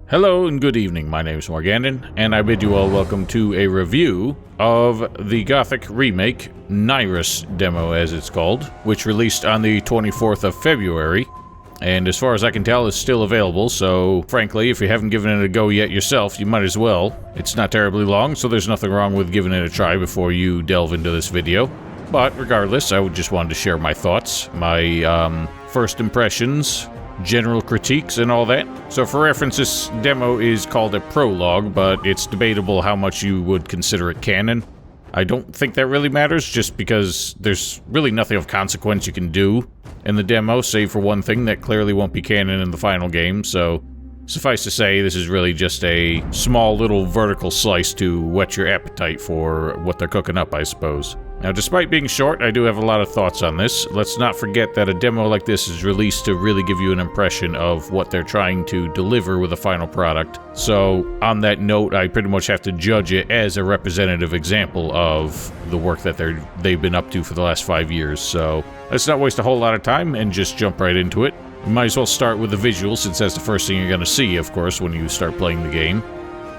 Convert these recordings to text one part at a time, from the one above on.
Hello and good evening, my name is Morgannon, and I bid you all welcome to a review of the Gothic Remake, Nyras demo as it's called, which released on the 24th of February, and as far as I can tell is still available, so frankly, if you haven't given it a go yet yourself, you might as well. It's not terribly long, so there's nothing wrong with giving it a try before you delve into this video. But regardless, I just wanted to share my thoughts, my first impressions, general critiques and all that. So for reference, this demo is called a prologue, but it's debatable how much you would consider it canon. I don't think that really matters, just because there's really nothing of consequence you can do in the demo, save for one thing that clearly won't be canon in the final game, so suffice to say, this is really just a small little vertical slice to whet your appetite for what they're cooking up, I suppose. Now, despite being short, I do have a lot of thoughts on this. Let's not forget that a demo like this is released to really give you an impression of what they're trying to deliver with a final product. So, on that note, I pretty much have to judge it as a representative example of the work that they've been up to for the last 5 years. So, let's not waste a whole lot of time and just jump right into it. You might as well start with the visuals, since that's the first thing you're going to see, of course, when you start playing the game.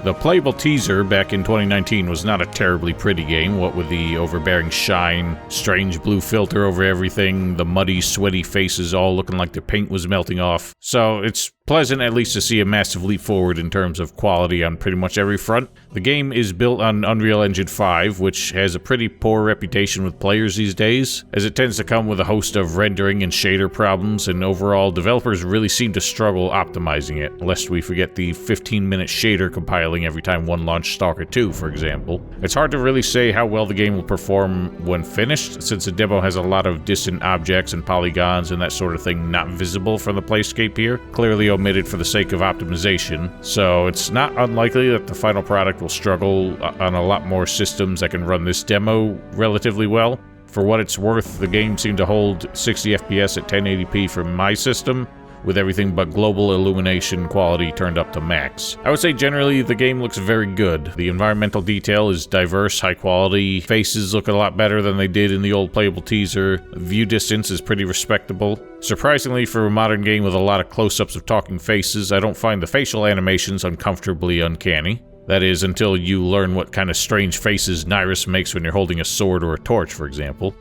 The playable teaser back in 2019 was not a terribly pretty game, what with the overbearing shine, strange blue filter over everything, the muddy, sweaty faces all looking like the paint was melting off. So it's pleasant at least to see a massive leap forward in terms of quality on pretty much every front. The game is built on Unreal Engine 5, which has a pretty poor reputation with players these days, as it tends to come with a host of rendering and shader problems, and overall developers really seem to struggle optimizing it, lest we forget the 15-minute shader compiling every time one launched Stalker 2, for example. It's hard to really say how well the game will perform when finished, since the demo has a lot of distant objects and polygons and that sort of thing not visible from the playscape here, clearly omitted for the sake of optimization, so it's not unlikely that the final product will struggle on a lot more systems that can run this demo relatively well. For what it's worth, the game seemed to hold 60 FPS at 1080p for my system, with everything but global illumination quality turned up to max. I would say generally the game looks very good. The environmental detail is diverse, high quality, faces look a lot better than they did in the old playable teaser, view distance is pretty respectable. Surprisingly, for a modern game with a lot of close-ups of talking faces, I don't find the facial animations uncomfortably uncanny. That is, until you learn what kind of strange faces Nyras makes when you're holding a sword or a torch, for example.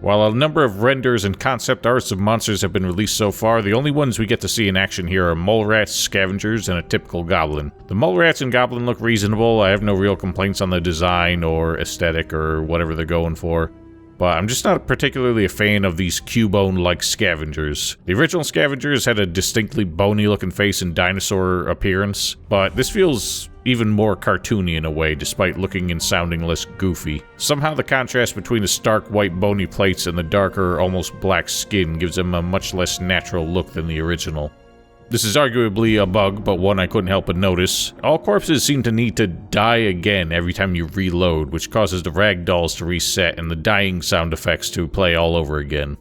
While a number of renders and concept arts of monsters have been released so far, the only ones we get to see in action here are mole rats, scavengers, and a typical goblin. The mole rats and goblin look reasonable. I have no real complaints on the design or aesthetic or whatever they're going for, but I'm just not particularly a fan of these Cubone-like scavengers. The original scavengers had a distinctly bony-looking face and dinosaur appearance, but this feels even more cartoony in a way, despite looking and sounding less goofy. Somehow the contrast between the stark white bony plates and the darker, almost black skin gives them a much less natural look than the original. This is arguably a bug, but one I couldn't help but notice. All corpses seem to need to die again every time you reload, which causes the ragdolls to reset and the dying sound effects to play all over again.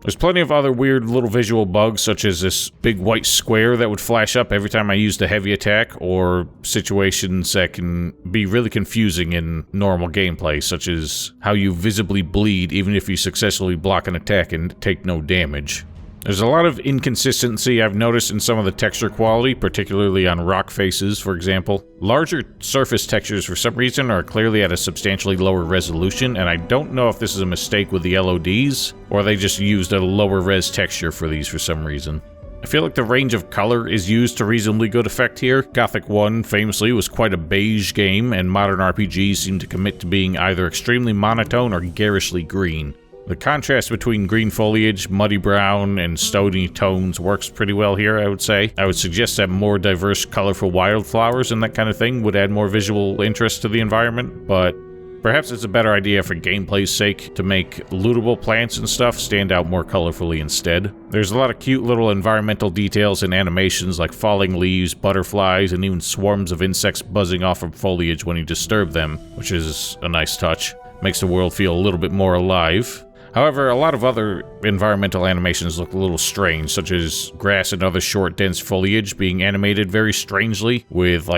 There's plenty of other weird little visual bugs, such as this big white square that would flash up every time I used a heavy attack, or situations that can be really confusing in normal gameplay, such as how you visibly bleed even if you successfully block an attack and take no damage. There's a lot of inconsistency I've noticed in some of the texture quality, particularly on rock faces, for example. Larger surface textures for some reason are clearly at a substantially lower resolution, and I don't know if this is a mistake with the LODs, or they just used a lower res texture for these for some reason. I feel like the range of color is used to reasonably good effect here. Gothic 1, famously, was quite a beige game, and modern RPGs seem to commit to being either extremely monotone or garishly green. The contrast between green foliage, muddy brown, and stony tones works pretty well here, I would say. I would suggest that more diverse, colorful wildflowers and that kind of thing would add more visual interest to the environment, but perhaps it's a better idea for gameplay's sake to make lootable plants and stuff stand out more colorfully instead. There's a lot of cute little environmental details and animations like falling leaves, butterflies, and even swarms of insects buzzing off of foliage when you disturb them, which is a nice touch. Makes the world feel a little bit more alive. However, a lot of other environmental animations look a little strange, such as grass and other short, dense foliage being animated very strangely, with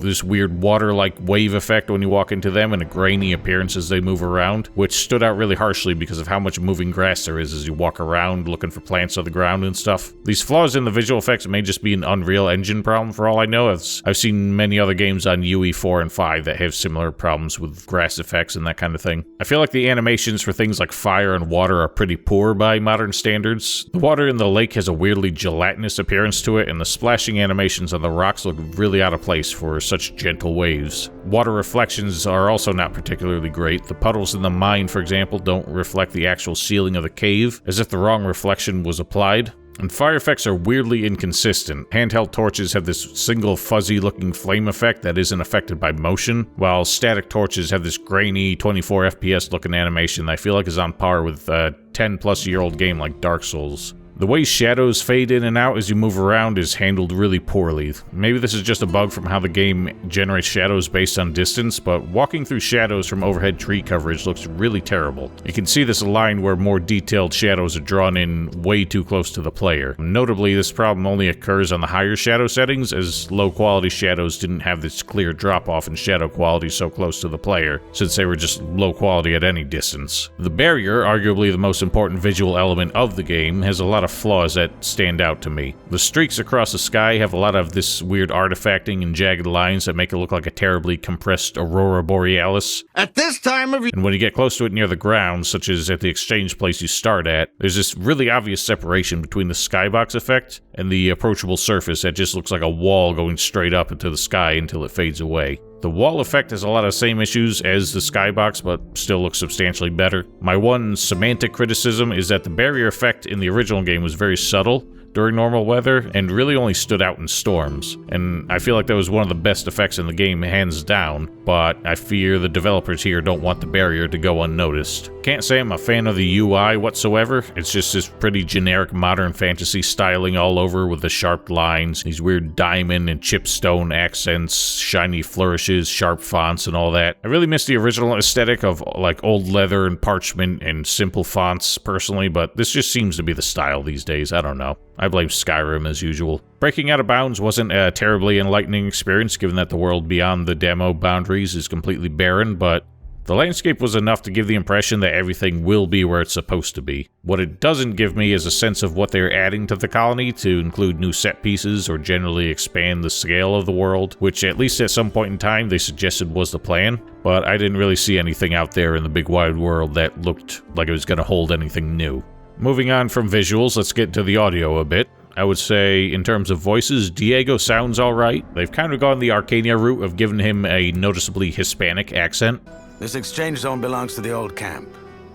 this weird water-like wave effect when you walk into them and a grainy appearance as they move around, which stood out really harshly because of how much moving grass there is as you walk around looking for plants on the ground and stuff. These flaws in the visual effects may just be an Unreal Engine problem for all I know. I've seen many other games on UE 4 and 5 that have similar problems with grass effects and that kind of thing. I feel like the animations for things like fire and water are pretty poor by modern standards. The water in the lake has a weirdly gelatinous appearance to it, and the splashing animations on the rocks look really out of place for such gentle waves. Water reflections are also not particularly great. The puddles in the mine, for example, don't reflect the actual ceiling of the cave, as if the wrong reflection was applied. And fire effects are weirdly inconsistent. Handheld torches have this single fuzzy-looking flame effect that isn't affected by motion, while static torches have this grainy 24 FPS looking animation that I feel like is on par with a 10-plus-year-old game like Dark Souls. The way shadows fade in and out as you move around is handled really poorly. Maybe this is just a bug from how the game generates shadows based on distance, but walking through shadows from overhead tree coverage looks really terrible. You can see this line where more detailed shadows are drawn in way too close to the player. Notably, this problem only occurs on the higher shadow settings, as low-quality shadows didn't have this clear drop-off in shadow quality so close to the player, since they were just low quality at any distance. The barrier, arguably the most important visual element of the game, has a lot of flaws that stand out to me. The streaks across the sky have a lot of this weird artifacting and jagged lines that make it look like a terribly compressed aurora borealis. At this time of year, and when you get close to it near the ground, such as at the exchange place you start at, there's this really obvious separation between the skybox effect and the approachable surface that just looks like a wall going straight up into the sky until it fades away. The wall effect has a lot of the same issues as the skybox, but still looks substantially better. My one semantic criticism is that the barrier effect in the original game was very subtle during normal weather and really only stood out in storms. And I feel like that was one of the best effects in the game, hands down, but I fear the developers here don't want the barrier to go unnoticed. Can't say I'm a fan of the UI whatsoever. It's just this pretty generic modern fantasy styling all over with the sharp lines, these weird diamond and chipstone accents, shiny flourishes, sharp fonts and all that. I really miss the original aesthetic of like old leather and parchment and simple fonts personally, but this just seems to be the style these days. I don't know. I blame Skyrim as usual. Breaking Out of Bounds wasn't a terribly enlightening experience given that the world beyond the demo boundaries is completely barren, but the landscape was enough to give the impression that everything will be where it's supposed to be. What it doesn't give me is a sense of what they're adding to the colony to include new set pieces or generally expand the scale of the world, which at least at some point in time they suggested was the plan, but I didn't really see anything out there in the big wide world that looked like it was going to hold anything new. Moving on from visuals, let's get to the audio a bit. I would say, in terms of voices, Diego sounds alright. They've kind of gone the Arcania route of giving him a noticeably Hispanic accent. This exchange zone belongs to the old camp.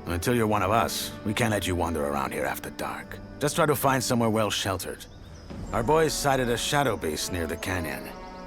Until you're one of us, we can't let you wander around here after dark. Just try to find somewhere well sheltered. Our boys sighted a shadow beast near the canyon,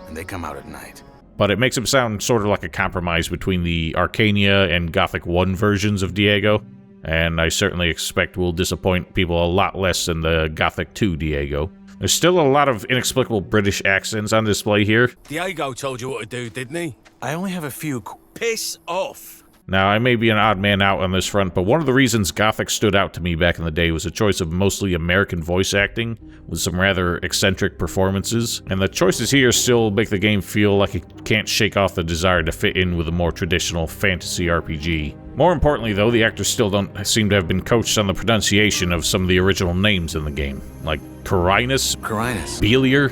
and they come out at night. But it makes him sound sort of like a compromise between the Arcania and Gothic 1 versions of Diego. And I certainly expect will disappoint people a lot less than the Gothic 2 Diego. There's still a lot of inexplicable British accents on display here. Diego told you what to do, didn't he? I only have a few... Piss off! Now, I may be an odd man out on this front, but one of the reasons Gothic stood out to me back in the day was a choice of mostly American voice acting, with some rather eccentric performances, and the choices here still make the game feel like it can't shake off the desire to fit in with a more traditional fantasy RPG. More importantly, though, the actors still don't seem to have been coached on the pronunciation of some of the original names in the game, like Carinus, Beliar.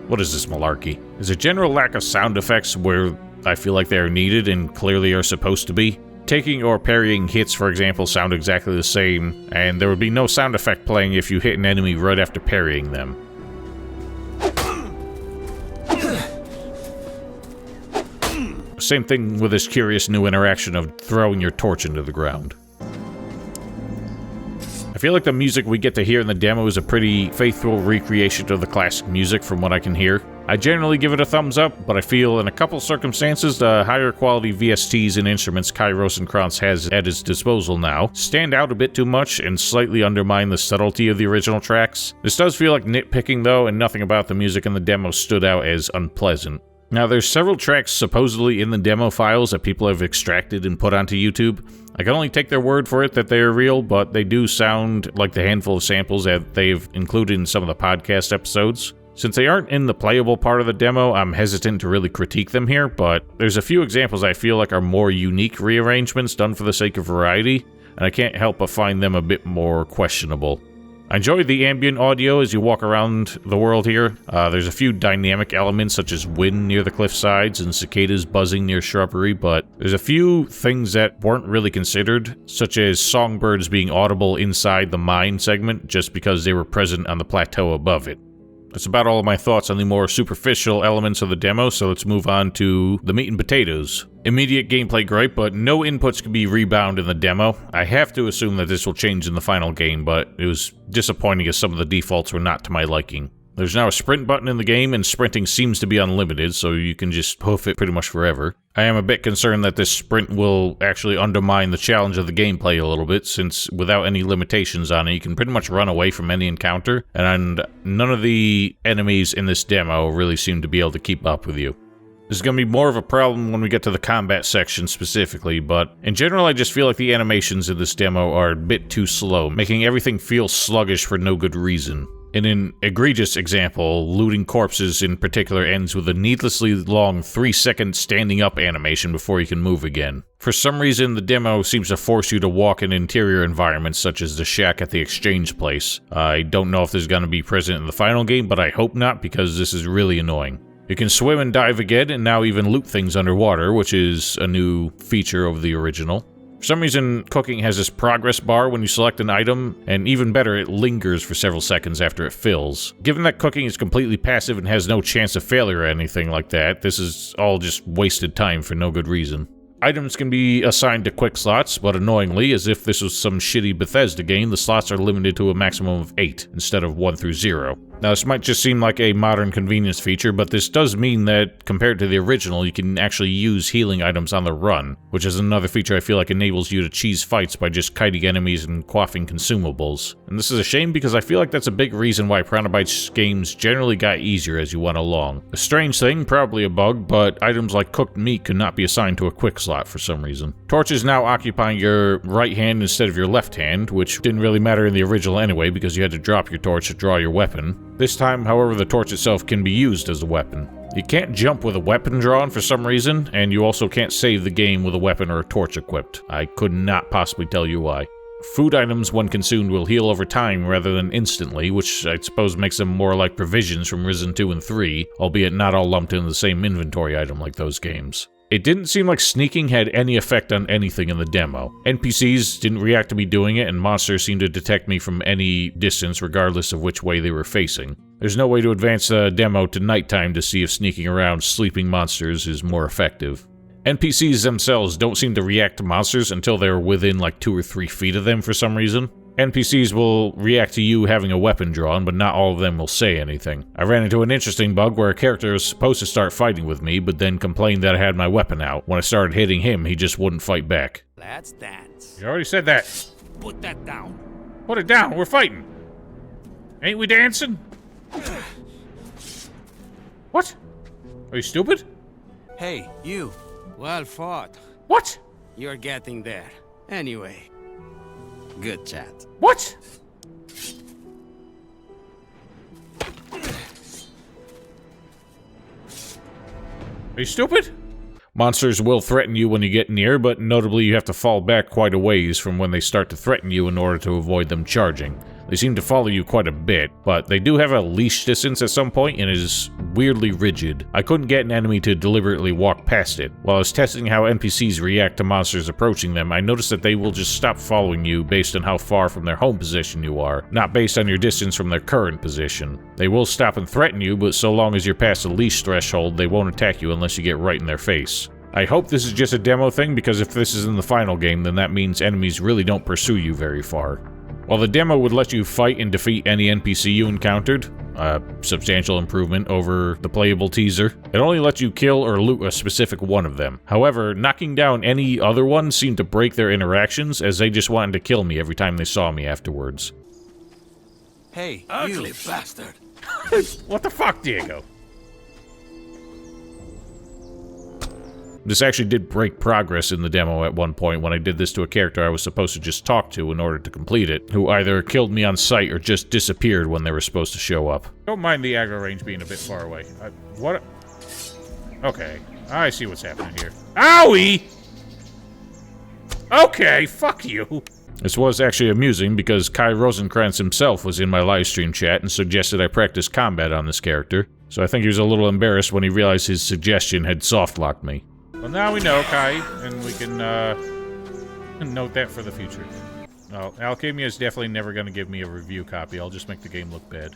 What is this malarkey? There's a general lack of sound effects where I feel like they are needed and clearly are supposed to be. Taking or parrying hits, for example, sound exactly the same, and there would be no sound effect playing if you hit an enemy right after parrying them. Same thing with this curious new interaction of throwing your torch into the ground. I feel like the music we get to hear in the demo is a pretty faithful recreation of the classic music from what I can hear. I generally give it a thumbs up, but I feel in a couple circumstances the higher quality VSTs and instruments Kairos and Krantz has at his disposal now stand out a bit too much and slightly undermine the subtlety of the original tracks. This does feel like nitpicking though, and nothing about the music in the demo stood out as unpleasant. Now, there's several tracks supposedly in the demo files that people have extracted and put onto YouTube, I can only take their word for it that they are real, but they do sound like the handful of samples that they've included in some of the podcast episodes. Since they aren't in the playable part of the demo, I'm hesitant to really critique them here, but there's a few examples I feel like are more unique rearrangements done for the sake of variety, and I can't help but find them a bit more questionable. I enjoyed the ambient audio as you walk around the world here. There's a few dynamic elements such as wind near the cliff sides and cicadas buzzing near shrubbery, but there's a few things that weren't really considered, such as songbirds being audible inside the mine segment just because they were present on the plateau above it. That's about all of my thoughts on the more superficial elements of the demo, so let's move on to the meat and potatoes. Immediate gameplay gripe, but no inputs can be rebound in the demo. I have to assume that this will change in the final game, but it was disappointing as some of the defaults were not to my liking. There's now a sprint button in the game, and sprinting seems to be unlimited, so you can just hoof it pretty much forever. I am a bit concerned that this sprint will actually undermine the challenge of the gameplay a little bit, since without any limitations on it, you can pretty much run away from any encounter, and none of the enemies in this demo really seem to be able to keep up with you. This is going to be more of a problem when we get to the combat section specifically, but in general I just feel like the animations in this demo are a bit too slow, making everything feel sluggish for no good reason. In an egregious example, looting corpses in particular ends with a needlessly long 3-second standing up animation before you can move again. For some reason, the demo seems to force you to walk in interior environments such as the shack at the exchange place. I don't know if this is going to be present in the final game, but I hope not because this is really annoying. You can swim and dive again and now even loot things underwater, which is a new feature of the original. For some reason, cooking has this progress bar when you select an item, and even better, it lingers for several seconds after it fills. Given that cooking is completely passive and has no chance of failure or anything like that, this is all just wasted time for no good reason. Items can be assigned to quick slots, but annoyingly, as if this was some shitty Bethesda game, the slots are limited to a maximum of 8, instead of 1 through 0. Now, this might just seem like a modern convenience feature, but this does mean that, compared to the original, you can actually use healing items on the run, which is another feature I feel like enables you to cheese fights by just kiting enemies and quaffing consumables. And this is a shame because I feel like that's a big reason why Piranha Bytes games generally got easier as you went along. A strange thing, probably a bug, but items like cooked meat could not be assigned to a quick slot for some reason. Torches now occupying your right hand instead of your left hand, which didn't really matter in the original anyway because you had to drop your torch to draw your weapon. This time, however, the torch itself can be used as a weapon. You can't jump with a weapon drawn for some reason, and you also can't save the game with a weapon or a torch equipped. I could not possibly tell you why. Food items, when consumed, will heal over time rather than instantly, which I suppose makes them more like provisions from Risen 2 and 3, albeit not all lumped into the same inventory item like those games. It didn't seem like sneaking had any effect on anything in the demo. NPCs didn't react to me doing it, and monsters seemed to detect me from any distance regardless of which way they were facing. There's no way to advance the demo to nighttime to see if sneaking around sleeping monsters is more effective. NPCs themselves don't seem to react to monsters until they're within like 2 or 3 feet of them for some reason. NPCs will react to you having a weapon drawn, but not all of them will say anything. I ran into an interesting bug where a character was supposed to start fighting with me, but then complained that I had my weapon out. When I started hitting him, he just wouldn't fight back. Let's dance. You already said that. Put that down. Put it down, we're fighting. Ain't we dancing? What? Are you stupid? Hey, you. Well fought. What? You're getting there. Anyway. Good chat. What? Are you stupid? Monsters will threaten you when you get near, but notably you have to fall back quite a ways from when they start to threaten you in order to avoid them charging. They seem to follow you quite a bit, but they do have a leash distance at some point and it is weirdly rigid. I couldn't get an enemy to deliberately walk past it. While I was testing how NPCs react to monsters approaching them, I noticed that they will just stop following you based on how far from their home position you are, not based on your distance from their current position. They will stop and threaten you, but so long as you're past the leash threshold, they won't attack you unless you get right in their face. I hope this is just a demo thing, because if this is in the final game, then that means enemies really don't pursue you very far. While the demo would let you fight and defeat any NPC you encountered, a substantial improvement over the playable teaser, it only lets you kill or loot a specific one of them. However, knocking down any other one seemed to break their interactions, as they just wanted to kill me every time they saw me afterwards. Hey, Ugly you. bastard! What the fuck, Diego? This actually did break progress in the demo at one point when I did this to a character I was supposed to just talk to in order to complete it, who either killed me on sight or just disappeared when they were supposed to show up. Don't mind the aggro range being a bit far away. What? Okay, I see what's happening here. Owie! Okay, fuck you. This was actually amusing because Kai Rosenkrantz himself was in my livestream chat and suggested I practice combat on this character, so I think he was a little embarrassed when he realized his suggestion had soft-locked me. Well, now we know, Kai, and we can, note that for the future. Well, Alchemia is definitely never going to give me a review copy. I'll just make the game look bad.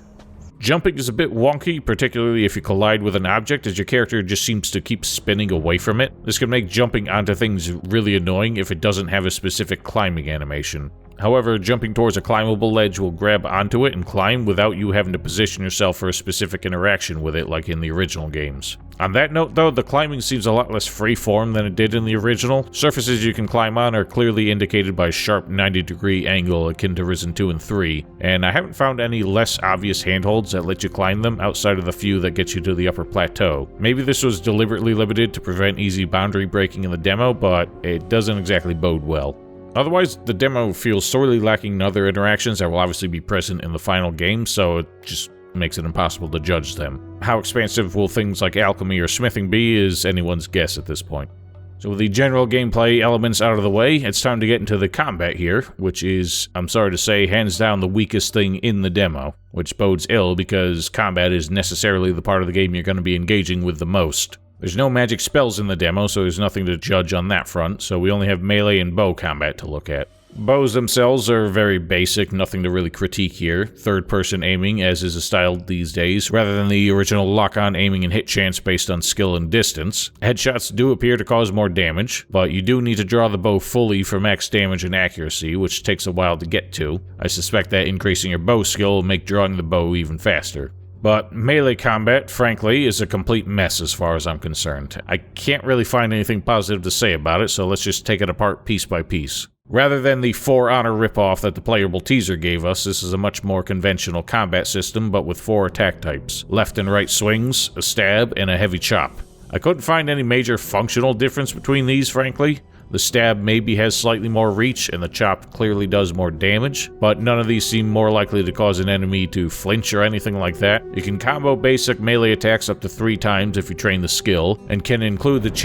Jumping is a bit wonky, particularly if you collide with an object, as your character just seems to keep spinning away from it. This can make jumping onto things really annoying if it doesn't have a specific climbing animation. However, jumping towards a climbable ledge will grab onto it and climb without you having to position yourself for a specific interaction with it like in the original games. On that note though, the climbing seems a lot less free-form than it did in the original. Surfaces you can climb on are clearly indicated by a sharp 90-degree angle akin to Risen 2 and 3, and I haven't found any less obvious handholds that let you climb them outside of the few that get you to the upper plateau. Maybe this was deliberately limited to prevent easy boundary breaking in the demo, but it doesn't exactly bode well. Otherwise, the demo feels sorely lacking in other interactions that will obviously be present in the final game, so it just makes it impossible to judge them. How expansive will things like alchemy or smithing be is anyone's guess at this point. So with the general gameplay elements out of the way, it's time to get into the combat here, which is, I'm sorry to say, hands down the weakest thing in the demo, which bodes ill because combat is necessarily the part of the game you're going to be engaging with the most. There's no magic spells in the demo, so there's nothing to judge on that front, so we only have melee and bow combat to look at. Bows themselves are very basic, nothing to really critique here. Third-person aiming, as is style these days, rather than the original lock-on aiming and hit chance based on skill and distance. Headshots do appear to cause more damage, but you do need to draw the bow fully for max damage and accuracy, which takes a while to get to. I suspect that increasing your bow skill will make drawing the bow even faster. But melee combat, frankly, is a complete mess as far as I'm concerned. I can't really find anything positive to say about it, so let's just take it apart piece by piece. Rather than the For Honor ripoff that the playable teaser gave us, this is a much more conventional combat system, but with 4 attack types. Left and right swings, a stab, and a heavy chop. I couldn't find any major functional difference between these, frankly. The stab maybe has slightly more reach, and the chop clearly does more damage, but none of these seem more likely to cause an enemy to flinch or anything like that. You can combo basic melee attacks up to 3 times if you train the skill, and can include the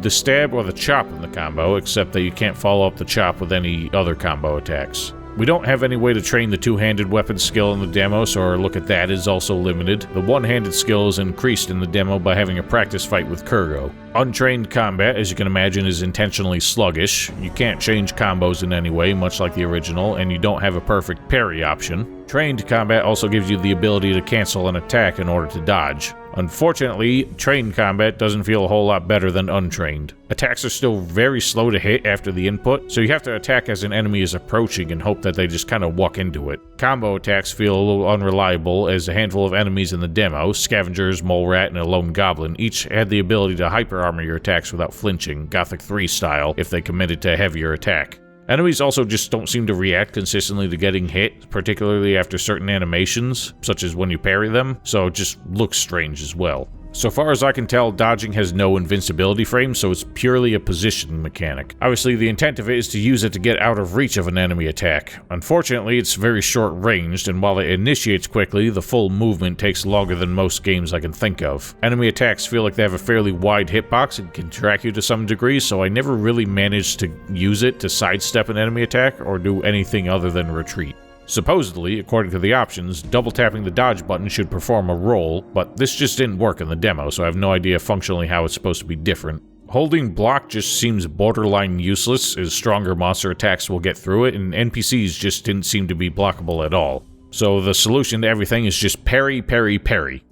stab or the chop in the combo, except that you can't follow up the chop with any other combo attacks. We don't have any way to train the two-handed weapon skill in the demo, so our look at that is also limited. The one-handed skill is increased in the demo by having a practice fight with Kurgo. Untrained combat, as you can imagine, is intentionally sluggish. You can't change combos in any way, much like the original, and you don't have a perfect parry option. Trained combat also gives you the ability to cancel an attack in order to dodge. Unfortunately, trained combat doesn't feel a whole lot better than untrained. Attacks are still very slow to hit after the input, so you have to attack as an enemy is approaching and hope that they just kind of walk into it. Combo attacks feel a little unreliable, as a handful of enemies in the demo, scavengers, mole rat, and a lone goblin, each had the ability to hyper-armor your attacks without flinching, Gothic 3 style, if they committed to a heavier attack. Enemies also just don't seem to react consistently to getting hit, particularly after certain animations, such as when you parry them, so it just looks strange as well. So far as I can tell, dodging has no invincibility frame, so it's purely a positioning mechanic. Obviously, the intent of it is to use it to get out of reach of an enemy attack. Unfortunately, it's very short-ranged, and while it initiates quickly, the full movement takes longer than most games I can think of. Enemy attacks feel like they have a fairly wide hitbox and can track you to some degree, so I never really managed to use it to sidestep an enemy attack or do anything other than retreat. Supposedly, according to the options, double tapping the dodge button should perform a roll, but this just didn't work in the demo, so I have no idea functionally how it's supposed to be different. Holding block just seems borderline useless, as stronger monster attacks will get through it, and NPCs just didn't seem to be blockable at all. So the solution to everything is just parry, parry, parry.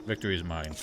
Victory is mine.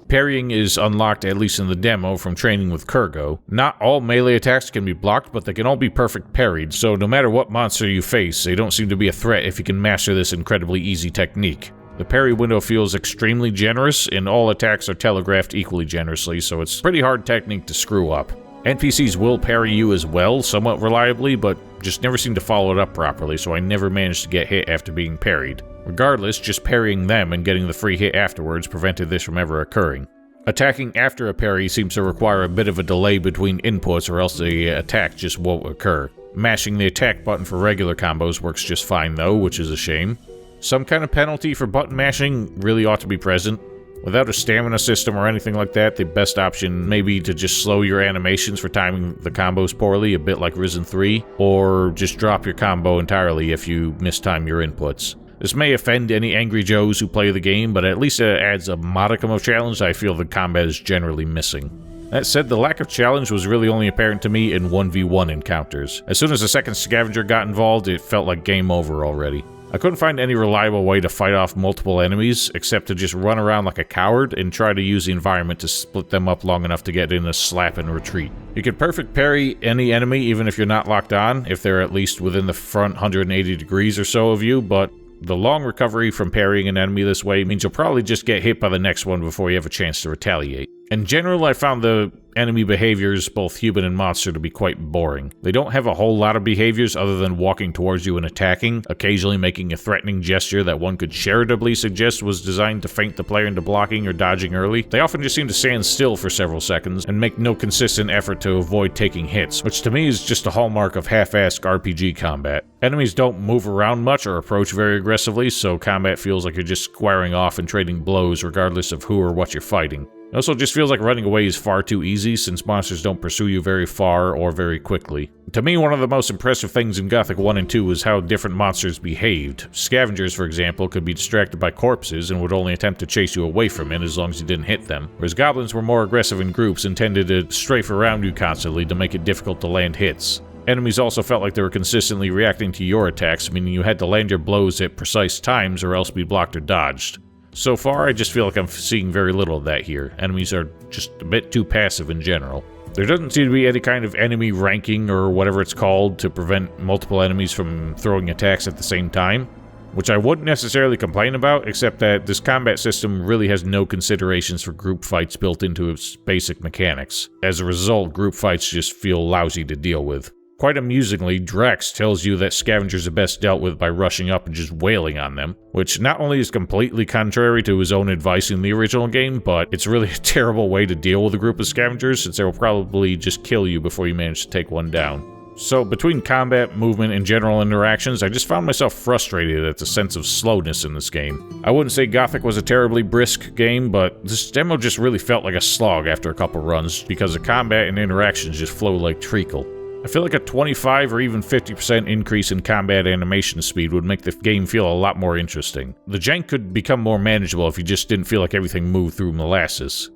Parrying is unlocked, at least in the demo, from training with Kurgo. Not all melee attacks can be blocked, but they can all be perfect parried, so no matter what monster you face, they don't seem to be a threat if you can master this incredibly easy technique. The parry window feels extremely generous, and all attacks are telegraphed equally generously, so it's a pretty hard technique to screw up. NPCs will parry you as well, somewhat reliably, but just never seem to follow it up properly, so I never managed to get hit after being parried. Regardless, just parrying them and getting the free hit afterwards prevented this from ever occurring. Attacking after a parry seems to require a bit of a delay between inputs, or else the attack just won't occur. Mashing the attack button for regular combos works just fine though, which is a shame. Some kind of penalty for button mashing really ought to be present. Without a stamina system or anything like that, the best option may be to just slow your animations for timing the combos poorly, a bit like Risen 3, or just drop your combo entirely if you mistime your inputs. This may offend any angry Joes who play the game, but at least it adds a modicum of challenge I feel the combat is generally missing. That said, the lack of challenge was really only apparent to me in 1v1 encounters. As soon as the second scavenger got involved, it felt like game over already. I couldn't find any reliable way to fight off multiple enemies, except to just run around like a coward and try to use the environment to split them up long enough to get in a slap and retreat. You can perfect parry any enemy even if you're not locked on, if they're at least within the front 180 degrees or so of you, but the long recovery from parrying an enemy this way means you'll probably just get hit by the next one before you have a chance to retaliate. In general, I found the enemy behaviors, both human and monster, to be quite boring. They don't have a whole lot of behaviors other than walking towards you and attacking, occasionally making a threatening gesture that one could charitably suggest was designed to feint the player into blocking or dodging early. They often just seem to stand still for several seconds and make no consistent effort to avoid taking hits, which to me is just a hallmark of half-assed RPG combat. Enemies don't move around much or approach very aggressively, so combat feels like you're just squaring off and trading blows regardless of who or what you're fighting. It also just feels like running away is far too easy since monsters don't pursue you very far or very quickly. To me, one of the most impressive things in Gothic 1 and 2 was how different monsters behaved. Scavengers, for example, could be distracted by corpses and would only attempt to chase you away from it as long as you didn't hit them, whereas goblins were more aggressive in groups and tended to strafe around you constantly to make it difficult to land hits. Enemies also felt like they were consistently reacting to your attacks, meaning you had to land your blows at precise times or else be blocked or dodged. So far, I just feel like I'm seeing very little of that here. Enemies are just a bit too passive in general. There doesn't seem to be any kind of enemy ranking or whatever it's called to prevent multiple enemies from throwing attacks at the same time, which I wouldn't necessarily complain about, except that this combat system really has no considerations for group fights built into its basic mechanics. As a result, group fights just feel lousy to deal with. Quite amusingly, Drax tells you that scavengers are best dealt with by rushing up and just wailing on them, which not only is completely contrary to his own advice in the original game, but it's really a terrible way to deal with a group of scavengers since they will probably just kill you before you manage to take one down. So between combat, movement, and general interactions, I just found myself frustrated at the sense of slowness in this game. I wouldn't say Gothic was a terribly brisk game, but this demo just really felt like a slog after a couple runs because the combat and interactions just flow like treacle. I feel like a 25 or even 50% increase in combat animation speed would make the game feel a lot more interesting. The jank could become more manageable if you just didn't feel like everything moved through molasses.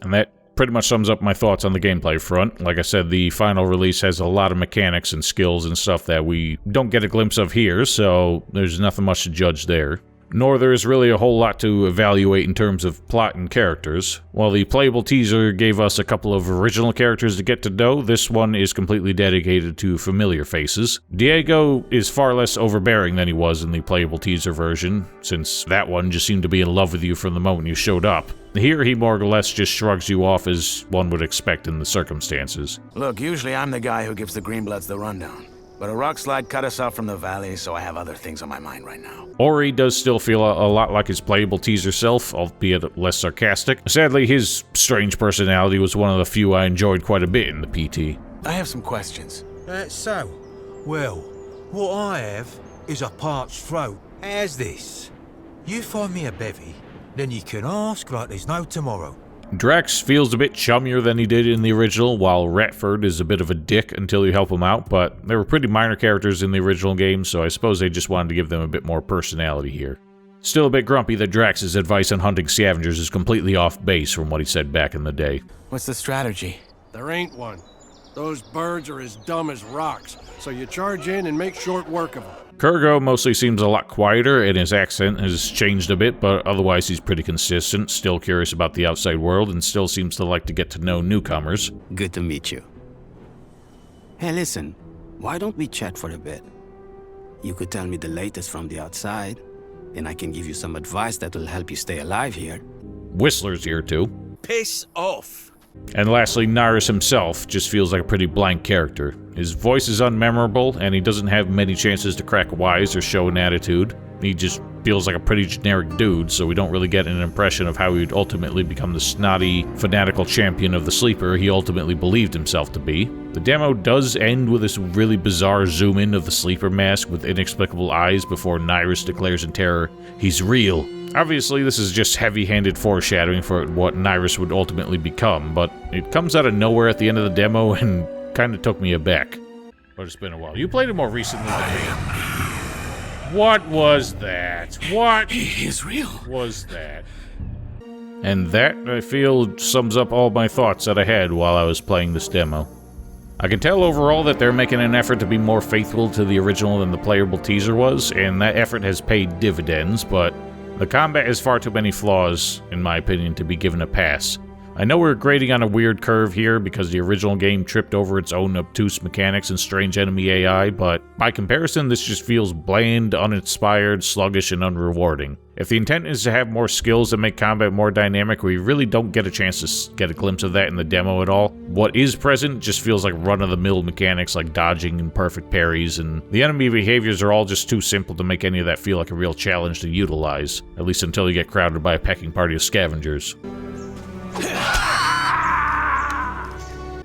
And that pretty much sums up my thoughts on the gameplay front. Like I said, the final release has a lot of mechanics and skills and stuff that we don't get a glimpse of here, so there's nothing much to judge there. Nor there is really a whole lot to evaluate in terms of plot and characters. While the playable teaser gave us a couple of original characters to get to know, this one is completely dedicated to familiar faces. Diego is far less overbearing than he was in the playable teaser version, since that one just seemed to be in love with you from the moment you showed up. Here, he more or less just shrugs you off as one would expect in the circumstances. Look, usually I'm the guy who gives the Greenbloods the rundown. But a rock slide cut us off from the valley, so I have other things on my mind right now. Ori does still feel a lot like his playable teaser self, albeit less sarcastic. Sadly, his strange personality was one of the few I enjoyed quite a bit in the PT. I have some questions. That's so. Well, what I have is a parched throat. How's this? You find me a bevy, then you can ask like there's no tomorrow. Drax feels a bit chummier than he did in the original, while Ratford is a bit of a dick until you help him out, but they were pretty minor characters in the original game, so I suppose they just wanted to give them a bit more personality here. Still a bit grumpy that Drax's advice on hunting scavengers is completely off base from what he said back in the day. What's the strategy? There ain't one. Those birds are as dumb as rocks, so you charge in and make short work of them. Kurgo mostly seems a lot quieter, and his accent has changed a bit, but otherwise he's pretty consistent, still curious about the outside world, and still seems to like to get to know newcomers. Good to meet you. Hey, listen, why don't we chat for a bit? You could tell me the latest from the outside, and I can give you some advice that will help you stay alive here. Whistler's here too. Piss off. And lastly, Nyras himself just feels like a pretty blank character. His voice is unmemorable, and he doesn't have many chances to crack wise or show an attitude. He just feels like a pretty generic dude, so we don't really get an impression of how he would ultimately become the snotty, fanatical champion of the sleeper he ultimately believed himself to be. The demo does end with this really bizarre zoom-in of the sleeper mask with inexplicable eyes before Nyras declares in terror, "He's real." Obviously, this is just heavy-handed foreshadowing for what Nyras would ultimately become, but it comes out of nowhere at the end of the demo and kinda took me aback. But it's been a while. You played it more recently than me. What was that? What He's real. was that? And that, I feel, sums up all my thoughts that I had while I was playing this demo. I can tell overall that they're making an effort to be more faithful to the original than the playable teaser was, and that effort has paid dividends, but the combat has far too many flaws, in my opinion, to be given a pass. I know we're grading on a weird curve here because the original game tripped over its own obtuse mechanics and strange enemy AI, but by comparison, this just feels bland, uninspired, sluggish, and unrewarding. If the intent is to have more skills that make combat more dynamic, we really don't get a chance to get a glimpse of that in the demo at all. What is present just feels like run-of-the-mill mechanics like dodging and perfect parries, and the enemy behaviors are all just too simple to make any of that feel like a real challenge to utilize, at least until you get crowded by a pecking party of scavengers.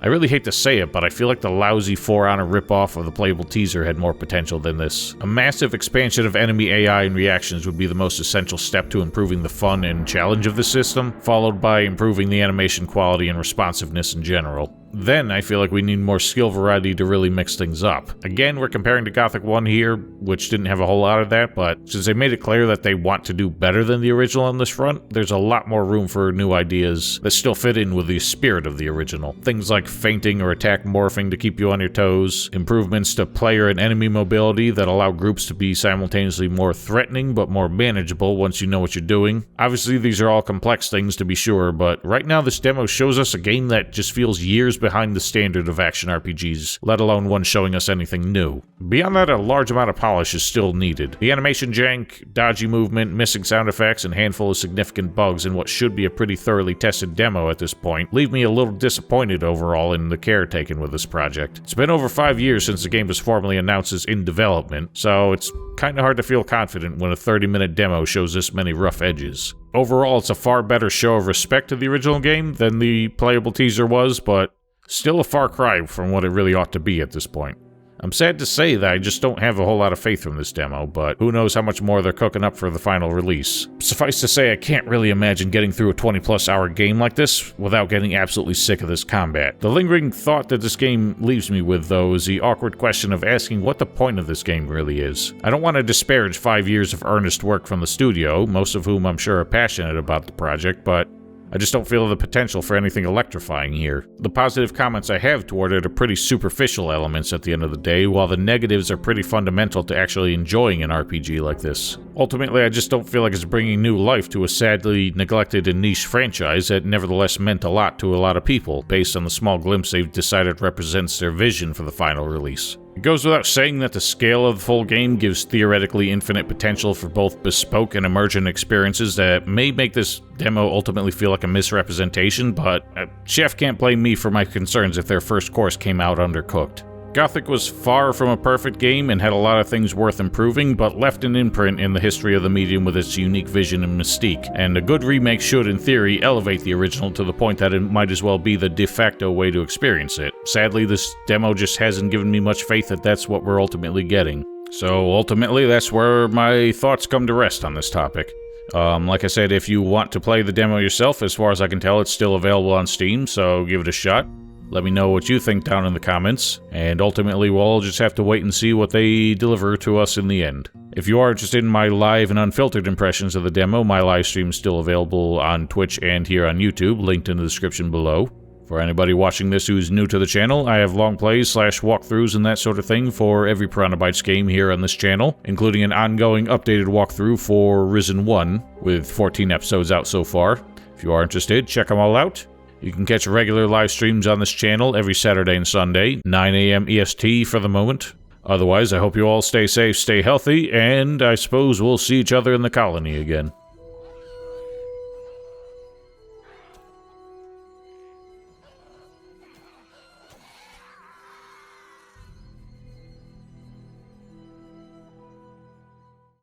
I really hate to say it, but I feel like the lousy For Honor ripoff of the playable teaser had more potential than this. A massive expansion of enemy AI and reactions would be the most essential step to improving the fun and challenge of the system, followed by improving the animation quality and responsiveness in general. Then I feel like we need more skill variety to really mix things up. Again, we're comparing to Gothic 1 here, which didn't have a whole lot of that, but since they made it clear that they want to do better than the original on this front, there's a lot more room for new ideas that still fit in with the spirit of the original. Things like feinting or attack morphing to keep you on your toes, improvements to player and enemy mobility that allow groups to be simultaneously more threatening but more manageable once you know what you're doing. Obviously, these are all complex things to be sure, but right now this demo shows us a game that just feels years behind the standard of action RPGs, let alone one showing us anything new. Beyond that, a large amount of polish is still needed. The animation jank, dodgy movement, missing sound effects, and handful of significant bugs in what should be a pretty thoroughly tested demo at this point leave me a little disappointed overall in the care taken with this project. It's been over 5 years since the game was formally announced as in development, so it's kinda hard to feel confident when a 30-minute demo shows this many rough edges. Overall, it's a far better show of respect to the original game than the playable teaser was, but still a far cry from what it really ought to be at this point. I'm sad to say that I just don't have a whole lot of faith from this demo, but who knows how much more they're cooking up for the final release. Suffice to say, I can't really imagine getting through a 20-plus hour game like this without getting absolutely sick of this combat. The lingering thought that this game leaves me with, though, is the awkward question of asking what the point of this game really is. I don't want to disparage 5 years of earnest work from the studio, most of whom I'm sure are passionate about the project, but I just don't feel the potential for anything electrifying here. The positive comments I have toward it are pretty superficial elements at the end of the day, while the negatives are pretty fundamental to actually enjoying an RPG like this. Ultimately, I just don't feel like it's bringing new life to a sadly neglected and niche franchise that nevertheless meant a lot to a lot of people, based on the small glimpse they've decided represents their vision for the final release. It goes without saying that the scale of the full game gives theoretically infinite potential for both bespoke and emergent experiences that may make this demo ultimately feel like a misrepresentation, but Chef can't blame me for my concerns if their first course came out undercooked. Gothic was far from a perfect game and had a lot of things worth improving, but left an imprint in the history of the medium with its unique vision and mystique, and a good remake should, in theory, elevate the original to the point that it might as well be the de facto way to experience it. Sadly, this demo just hasn't given me much faith that that's what we're ultimately getting. So ultimately, that's where my thoughts come to rest on this topic. Like I said, if you want to play the demo yourself, as far as I can tell, it's still available on Steam, so give it a shot. Let me know what you think down in the comments, and ultimately we'll all just have to wait and see what they deliver to us in the end. If you are interested in my live and unfiltered impressions of the demo, my live stream is still available on Twitch and here on YouTube, linked in the description below. For anybody watching this who's new to the channel, I have long plays / walkthroughs and that sort of thing for every Piranha Bytes game here on this channel, including an ongoing updated walkthrough for Risen 1, with 14 episodes out so far. If you are interested, check them all out. You can catch regular live streams on this channel every Saturday and Sunday, 9 a.m. EST for the moment. Otherwise, I hope you all stay safe, stay healthy, and I suppose we'll see each other in the colony again.